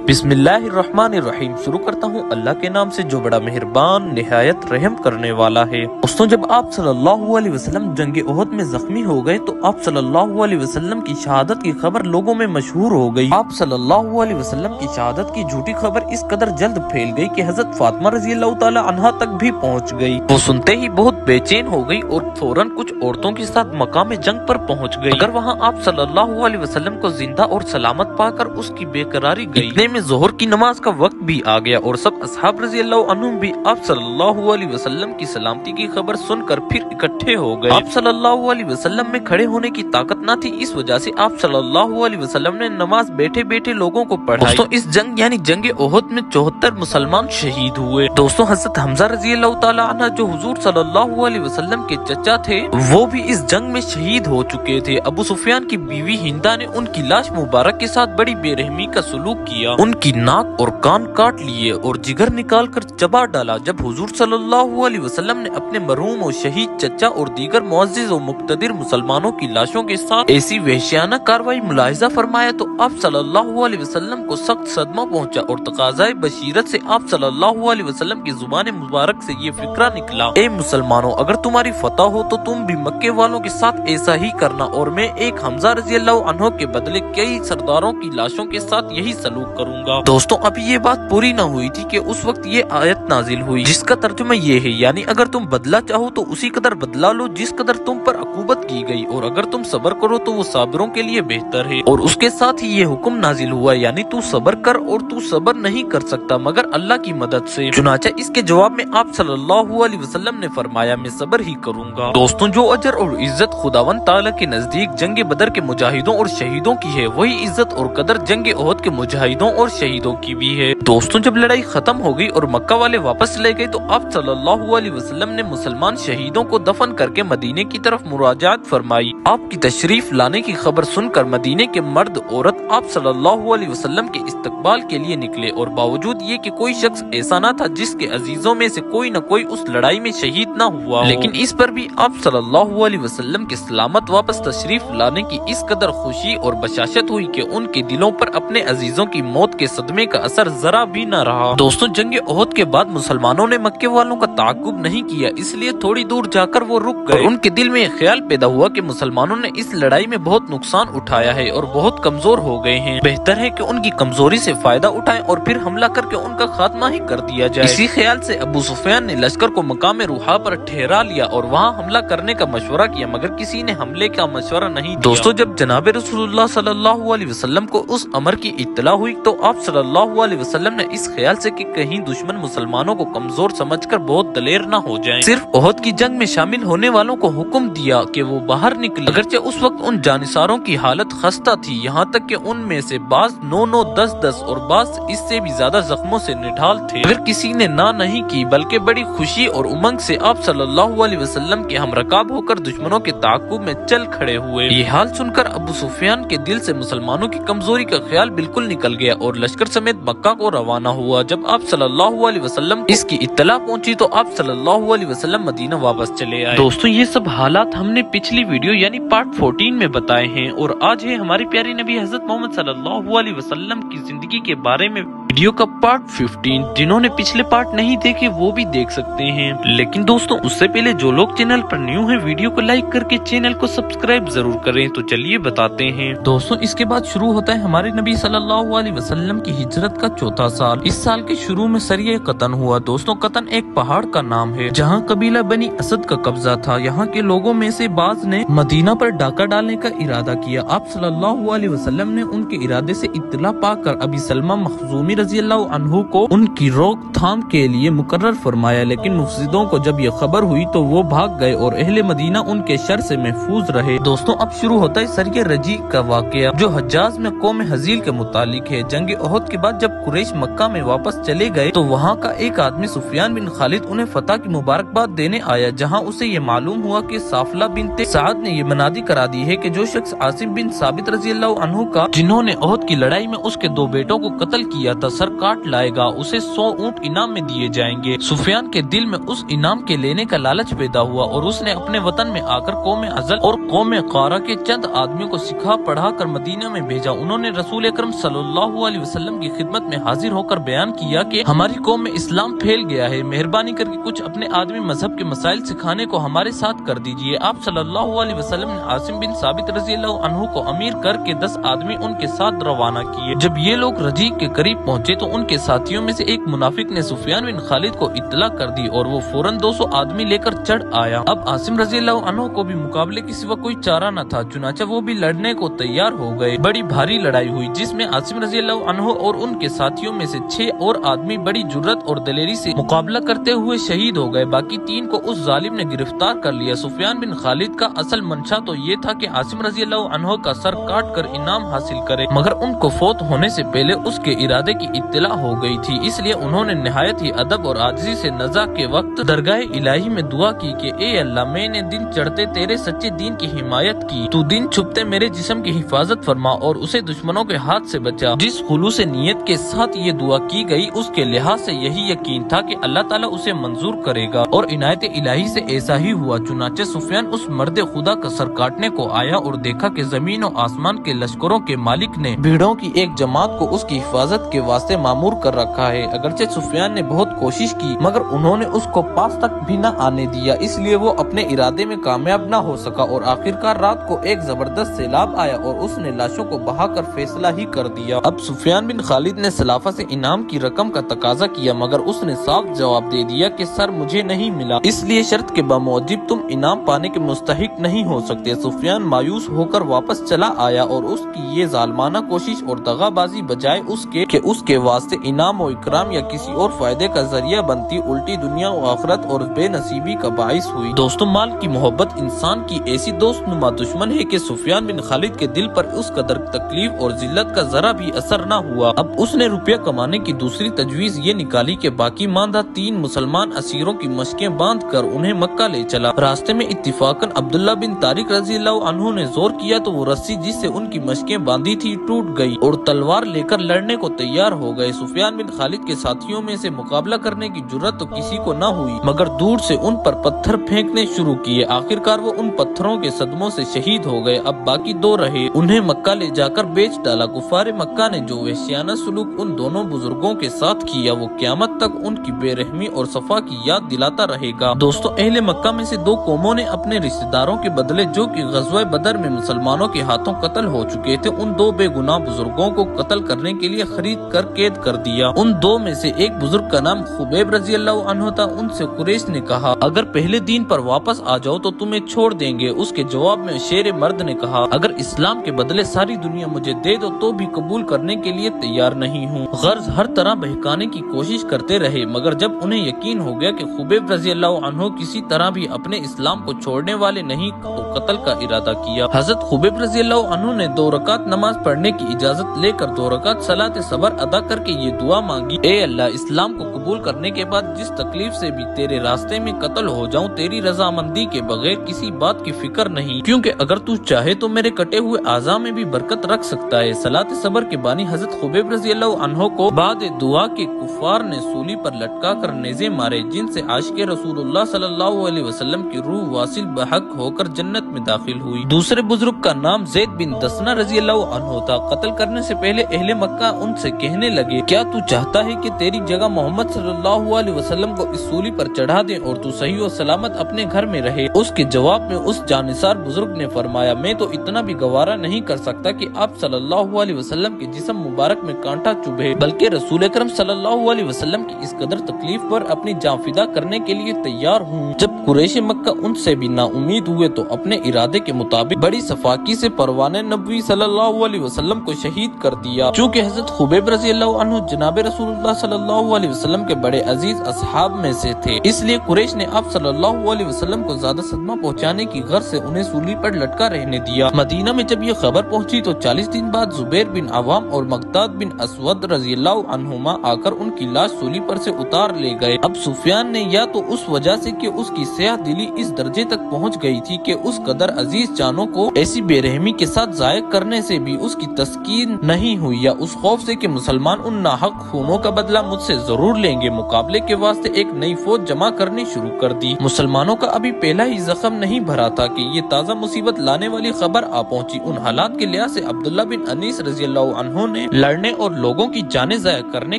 बिस्मिल्लाहिर्रहमानिर्रहीम। शुरू करता हूँ अल्लाह के नाम से जो बड़ा मेहरबान निहायत रहम करने वाला है। दोस्तों, जब आप सल्लल्लाहु अलैहि वसल्लम जंग ओहद में जख्मी हो गए तो आप सल्लल्लाहु अलैहि वसल्लम की शहादत की खबर लोगों में मशहूर हो गई। आप सल्लल्लाहु अलैहि वसल्लम की शहादत की झूठी खबर इस कदर जल्द फैल गई कि हजरत फातिमा रज़ियल्लाहु ताला अन्हा तक भी पहुँच गई। वो सुनते ही बहुत बेचैन हो गई और फौरन कुछ औरतों के साथ मकाम जंग पर पहुँच गई। अगर वहाँ आप सल्लल्लाहु अलैहि वसल्लम को जिंदा और सलामत पाकर उसकी बेकरारी गई। इतने में ज़ोहर की नमाज का वक्त भी आ गया और सब असहाब रज़ियल्लाहु अन्हुम भी आप सल्लल्लाहु अलैहि वसल्लम की सलामती की खबर सुनकर फिर इकट्ठे हो गए। आप सल्लल्लाहु अलैहि वसल्लम में खड़े होने की ताकत न थी, इस वजह से आप सल्लल्लाहु अलैहि वसल्लम ने नमाज बैठे बैठे लोगों को पढ़ाई। दोस्तों, इस जंग यानी जंग ओहद में 74 मुसलमान शहीद हुए। दोस्तों, हज़रत हमजा रज़ियल्लाहु ताला अन्हु जो हुजूर सल्लल्लाहु अलैहि वसल्लम के चचा थे, वो भी इस जंग में शहीद हो चुके थे। अबू सुफियान की बीवी हिंदा ने उनकी लाश मुबारक के साथ बड़ी बेरहमी का सलूक किया, उनकी नाक और कान काट लिए और जिगर निकाल कर चबा डाला। जब हुजूर सल्लल्लाहु अलैहि वसल्लम ने अपने मरहूम और शहीद चचा और दीगर मुअज़्ज़िज़ और मुक़्तदिर मुसलमानों की लाशों के साथ ऐसी वहशियाना कार्रवाई मुलाहिज़ा फरमाया तो आप सल्लल्लाहु अलैहि वसल्लम को सख्त सदमा पहुंचा और तकाज़ाए बशीरत से आप सल्लल्लाहु अलैहि वसल्लम की जुबान मुबारक से ये फिक्रा निकला, ए मुसलमानों, अगर तुम्हारी फतह हो तो तुम भी मक्के वालों के साथ ऐसा ही करना और मैं एक हमजा रज़ियल्लाहु अन्हु के बदले कई सरदारों की लाशों के साथ यही सलूक करूंगा। दोस्तों, अभी ये बात पूरी न हुई थी कि उस वक्त ये आयत नाजिल हुई जिसका तर्जुमा ये है, यानी अगर तुम बदला चाहो तो उसी कदर बदला लो जिस कदर तुम पर अकूबत की गई, और अगर तुम सब्र करो तो वो साबिरों के लिए बेहतर है। और उसके साथ ही ये हुक्म नाजिल हुआ, यानी तू सब्र कर और तू सब्र नहीं कर सकता मगर अल्लाह की मदद से। चुनांचे इसके जवाब में आप सल्लल्लाहु अलैहि वसल्लम ने फरमाया, मैं सब्र ही करूंगा। दोस्तों, जो अजर और इज्जत खुदावंद ताला के नजदीक जंग बदर के मुजाहिदों और शहीदों की है, वही इज्जत और कदर जंग ओहद के मुजाहिदों और शहीदों की भी है। दोस्तों, जब लड़ाई खत्म हो गई और मक्का वाले वापस चले गए तो आप सल्लल्लाहु अलैहि वसल्लम ने मुसलमान शहीदों को दफन करके मदीने की तरफ मुराजात फरमाई। आपकी तशरीफ लाने की खबर सुनकर मदीने के मर्द औरत आप सल्लल्लाहु अलैहि वसल्लम के इस्तकबाल के लिए निकले, और बावजूद ये कि कोई शख्स ऐसा न था जिसके अजीजों में से कोई न कोई उस लड़ाई में शहीद न हुआ, लेकिन इस पर भी आप सल्लल्लाहु अलैहि वसल्लम के सलामत वापस तशरीफ लाने की इस कदर खुशी और बशाशत हुई कि उनके दिलों पर अपने अजीजों की मौत के सदमे का असर जरा भी न रहा। दोस्तों, जंग ओहद के बाद मुसलमानों ने मक्के वालों का ताक़ुब नहीं किया, इसलिए थोड़ी दूर जाकर वो रुक गए। उनके दिल में एक ख्याल पैदा हुआ कि मुसलमानों ने इस लड़ाई में बहुत नुकसान उठाया है और बहुत कमजोर हो गए हैं, बेहतर है कि उनकी कमजोरी से फायदा उठाएं और फिर हमला करके उनका खात्मा ही कर दिया जाए। इसी ख्याल से अबू सुफियान ने लश्कर को मकाम रूहा पर ठहरा लिया और वहाँ हमला करने का मशवरा किया, मगर किसी ने हमले का मशवरा नहीं दिया। दोस्तों, जब जनाब रसूलुल्लाह सल्लल्लाहु अलैहि वसल्लम को उस अमर की इत्तला हुई तो आप सल्लल्लाहु अलैहि वसल्लम ने इस ख्याल से कि कहीं दुश्मन मुसलमानों को कमजोर समझकर बहुत दलेर न हो जाएं, सिर्फ ओहद की जंग में शामिल होने वालों को हुक्म दिया कि वो बाहर निकले। अगरचे उस वक्त उन जानिसारों की हालत खस्ता थी, यहाँ तक कि उनमें से बाज 9-9, 10-10 और बाज इससे भी ज्यादा जख्मों से निढाल थे। अगर किसी ने ना नहीं की बल्कि बड़ी खुशी और उमंग से आप सल्लल्लाहु अलैहि वसल्लम के हमरकाब होकर दुश्मनों के ताक़ुब में चल खड़े हुए। ये हाल सुनकर अबू सुफियान के दिल से मुसलमानों की कमजोरी का ख्याल बिल्कुल निकल गया और लश्कर समेत मक्का को रवाना हुआ। जब आप सल्लल्लाहु अलैहि वसल्लम इसकी इत्तला पहुंची तो आप सल्लल्लाहु अलैहि वसल्लम मदीना वापस चले आए। दोस्तों, ये सब हालात हमने पिछली वीडियो यानी पार्ट 14 में बताए हैं, और आज है हमारी प्यारी नबी हजरत मोहम्मद सल्लल्लाहु अलैहि वसल्लम की जिंदगी के बारे में वीडियो का पार्ट 15। जिन्होंने पिछले पार्ट नहीं देखे वो भी देख सकते हैं। लेकिन दोस्तों, उससे पहले जो लोग चैनल पर न्यू हैं, वीडियो को लाइक करके चैनल को सब्सक्राइब जरूर करें। तो चलिए बताते हैं। दोस्तों, इसके बाद शुरू होता है हमारे नबी सल्लल्लाहु अलैहि वसल्लम की हिजरत का चौथा साल। इस साल के शुरू में सरिया कतन हुआ। दोस्तों, कतन एक पहाड़ का नाम है जहाँ कबीला बनी असद का कब्जा था। यहाँ के लोगों में से बाज ने मदीना पर डाका डालने का इरादा किया। आप सल्लल्लाहु अलैहि वसल्लम ने उनके इरादे से इत्तला पाकर अबी सलमा मखजूमी रज़ियल्लाहु अन्हु को उनकी रोकथाम के लिए मुकर्रर फरमाया, लेकिन मुफसिदों को जब ये खबर हुई तो वो भाग गए और अहले मदीना उनके शर से महफूज रहे। दोस्तों, अब शुरू होता है सरिया रजी का वाकया, जो हज्जाज में कौम हजील के मुतालिक है। जंग ओहद के बाद जब कुरैश मक्का में वापस चले गए तो वहाँ का एक आदमी सुफियान बिन खालिद उन्हें फतह की मुबारकबाद देने आया, जहाँ उसे ये मालूम हुआ कि साफला बिनते साद ने ये मनादी करा दी है कि जो शख्स आसिम बिन साबित रज़ियल्लाहु अन्हु का, जिन्होंने ओहद की लड़ाई में उसके 2 बेटों को कत्ल किया था, सर काट लाएगा उसे 100 ऊंट इनाम में दिए जाएंगे। सुफियान के दिल में उस इनाम के लेने का लालच पैदा हुआ और उसने अपने वतन में आकर कौम अज़ल और कौम क़ारा के चंद आदमियों को सिखा पढ़ा कर मदीना में भेजा। उन्होंने रसूल अकरम सल्लल्लाहु अलैहि वसल्लम की खिदमत में हाजिर होकर बयान किया कि हमारी कौम में इस्लाम फैल गया है, मेहरबानी करके कुछ अपने आदमी मजहब के मसाइल सिखाने को हमारे साथ कर दीजिए। आप सल्लल्लाहु अलैहि वसल्लम ने आसिम बिन साबित रज़ियल्लाहु अन्हु को अमीर करके 10 आदमी उनके साथ रवाना किए। जब ये लोग रजीक के करीब पहुंचे तो उनके साथियों में से एक मुनाफिक ने सुफियान बिन खालिद को इत्तला कर दी और वो फौरन 200 आदमी लेकर चढ़ आया। अब आसिम रज़ियल्लाहु अन्हु को भी मुकाबले के सिवा कोई चारा न था, चुनाचा वो भी लड़ने को तैयार हो गए। बड़ी भारी लड़ाई हुई जिसमें आसिम रज़ियल्लाहु अन्हु और उनके साथियों में से 6 और आदमी बड़ी जुर्रत और दलेरी से मुकाबला करते हुए शहीद हो गए। बाकी 3 को उस जालिम ने गिरफ्तार कर लिया। सुफियान बिन खालिद का असल मंशा तो ये था कि आसिम रज़ियल्लाहु अन्हु का सर काट कर इनाम हासिल करे, मगर उनको फौत होने से पहले उसके इरादे की इत्तला हो गई थी, इसलिए उन्होंने निहायत ही अदब और आजिज़ी से नज़ा के वक्त दरगाह इलाही में दुआ की कि ए अल्लाह, मैंने दिन चढ़ते तेरे सच्चे दीन की हिमायत की, तू दिन छुपते मेरे जिस्म की हिफाजत फरमा और उसे दुश्मनों के हाथ से बचा। जिस खुलूस नीयत के साथ ये दुआ की गई उसके लिहाज से यही यकीन था कि अल्लाह ताला उसे मंजूर करेगा और इनायत इलाही से ऐसा ही हुआ। चुनाचे सुफियान उस मर्द खुदा का सर काटने को आया और देखा कि जमीन और आसमान के लश्करों के मालिक ने भीड़ों की एक जमात को उसकी हिफाजत के वास्ते मामूर कर रखा है। अगरचे सुफियान ने बहुत कोशिश की मगर उन्होंने उसको पास तक भी न आने दिया, इसलिए वो अपने इरादे में कामयाब न हो सका और आखिरकार रात को एक जबरदस्त सैलाब आया और उसने लाशों को बहाकर फैसला ही कर दिया। अब सुफियान बिन खालिद ने सलाफा से इनाम की रकम का तकाजा किया मगर उसने साफ जवाब दे दिया कि सर मुझे नहीं मिला, इसलिए शर्त के बावजूद तुम इनाम पाने के मुस्तहिक नहीं हो सकते। सुफियान मायूस होकर वापस चला आया और उसकी ये जालमाना कोशिश और दगाबाजी बजाय उसके कि उसके वास्ते इनाम और इकराम या किसी और फायदे का जरिया बनती, उल्टी दुनिया और आखिरत और बेनसीबी का बाइस हुई। दोस्तों, माल की मोहब्बत इंसान की ऐसी दोस्तनुमा दुश्मन है कि सुफियान बिन खालिद के दिल पर उस कदर तकलीफ और जिल्लत का जरा भी असर न हुआ। अब उसने रुपया कमाने की दूसरी तजवीज ये निकाली कि बाकी मांदा 3 मुसलमान असीरों की मशकें बांध कर उन्हें मक्का ले चला। रास्ते में इत्तिफाकन अब्दुल्ला बिन तारिक रज़ियल्लाहु अन्हु ने जोर किया तो वो रस्सी जिससे उनकी मशकें बांधी थी टूट गई और तलवार लेकर लड़ने को तैयार हो गए। सुफियान बिन खालिद के साथियों में से मुकाबला करने की जुर्रत तो किसी को न हुई मगर दूर से उन पर पत्थर फेंकने शुरू किए। आखिरकार वो उन पत्थरों के सदमों से शहीद हो गए। अब बाकी 2 रहे, उन्हें मक्का ले जाकर बेच डाला। कुफारे मक्का ने जो वहशियाना सलूक उन दोनों बुजुर्गों के साथ किया वो क़यामत तक उनकी बेरहमी और सफा की याद दिलाता रहेगा। दोस्तों, अहले मक्का में से 2 कौमों ने अपने रिश्तेदारों के बदले जो कि ग़ज़वा बदर में मुसलमानों के हाथों कत्ल हो चुके थे उन 2 बेगुनाह बुजुर्गों को कत्ल करने के लिए खरीद कर कैद कर दिया। उन 2 में से एक बुजुर्ग का नाम खुबैब रज़ियल्लाहु अन्हु था। उनसे कुरैश ने कहा, अगर पहले दीन पर वापस आ जाओ तो तुम्हें छोड़ देंगे। उसके जवाब में शेर मर्द ने कहा, अगर इस्लाम के बदले सारी दुनिया मुझे दे दो तो भी कबूल करने के लिए तैयार नहीं हूँ। गर्ज हर तरह बहकाने की कोशिश करते रहे मगर जब उन्हें यकीन हो गया कि खुबैब रज़ियल्लाहु अन्हु किसी तरह भी अपने इस्लाम को छोड़ने वाले नहीं तो कत्ल का इरादा किया। हजरत खुबैब रज़ियल्लाहु अन्हु ने 2 रकात नमाज पढ़ने की इजाजत लेकर 2 रकात सलात सबर अदा करके ये दुआ मांगी, ए अल्लाह, इस्लाम को कबूल करने के बाद जिस तकलीफ से भी तेरे रास्ते में कत्ल हो जाऊं तेरी रजामंदी के बगैर किसी बात की फिक्र नहीं, क्योंकि अगर तू चाहे तो मेरे कटे हुए आज़ा में भी बरकत रख सकता है। सलात सबर के बानी हजरत खुबैब रज़ियल्लाहु अन्हु को बाद दुआ के कुफार ने सूली पर लटका कर नेज़े मारे जिनसे आशिक़े रसूलुल्लाह सल्लल्लाहु अलैहि वसल्लम की रूह वासिल बहक होकर जन्नत में दाखिल हुई। दूसरे बुजुर्ग का नाम ज़ैद बिन दसना रज़ियल्लाहु अन्हु था। कत्ल करने से पहले अहले मक्का उनसे कहने लगे, क्या तू चाहता है कि तेरी जगह मोहम्मद सल्लल्लाहु अलैहि वसल्लम को इस सूली पर चढ़ा दें और तू सही और सलामत अपने घर में रहे? उसके जवाब में उस जानिसार बुजुर्ग ने फरमाया, मैं तो इतना भी गवारा नहीं कर सकता कि आप सल्लल्लाहु अलैहि वसल्लम के जिस्म मुबारक में कांटा चुभे, बल्कि रसूल अकरम सल्लल्लाहु अलैहि वसल्लम की इस कदर तकलीफ पर अपनी जान फिदा करने के लिए तैयार हूँ। जब कुरैश मक्का उनसे भी नाउमीद हुए तो अपने इरादे के मुताबिक बड़ी सफाकी से परवाने नबी सल्लल्लाहु अलैहि वसल्लम को शहीद कर दिया। चूँकि हजरत खुबैब रज़ियल्लाहु अन्हु जनाब रसूलुल्लाह सल्लल्लाहु अलैहि वसल्लम के बड़े अजीज असहाब में से थे, इसलिए कुरैश ने आप सल्लल्लाहु अलैहि वसल्लम को ज्यादा सदमा पहुँचाने की गर्ज से उन्हें सूली पर लटका रहने दिया। मदीना में जब ये खबर पहुँची तो 40 दिन बाद जुबैर बिन अवाम और मक़दाद बिन असवद रज़ियल्लाहु अन्हुमा आकर उनकी लाश सूली पर से उतार ले गए। अब सुफियान ने या तो उस वजह से कि उसकी सेहत दिली इस दर्जे तक पहुँच गई थी कि उस कदर अजीज जानों को ऐसी बेरहमी के साथ जायक करने से भी उसकी तस्कीन नहीं हुई, या उस खौफ से कि मुसलमान مسلمان ان ناحق خونوں کا بدلہ مجھ سے ضرور لیں گے۔ مقابلے کے واسطے ایک نئی فوج جمع کرنی شروع کر دی۔ مسلمانوں کا ابھی پہلا ہی زخم نہیں بھرا تھا کہ یہ تازہ مصیبت لانے والی خبر آ پہنچی۔ ان حالات کے لحاظ سے عبداللہ بن انیس رضی اللہ عنہ نے لڑنے اور لوگوں کی جانیں ضائع کرنے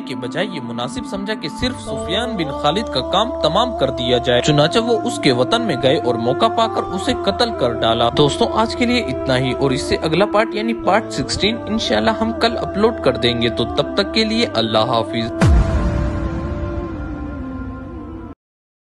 کے بجائے یہ مناسب سمجھا کہ صرف سفیان بن خالد کا کام تمام کر دیا جائے۔ چنانچہ وہ اس کے وطن میں گئے اور موقع پا کر اسے قتل کر ڈالا۔ دوستوں آج کے لیے اتنا ہی، اور اس سے اگلا پارٹ یعنی پارٹ 16 انشاءاللہ ہم کل اپلوڈ کر دیں گے، تو تب تک کے لیے اللہ حافظ۔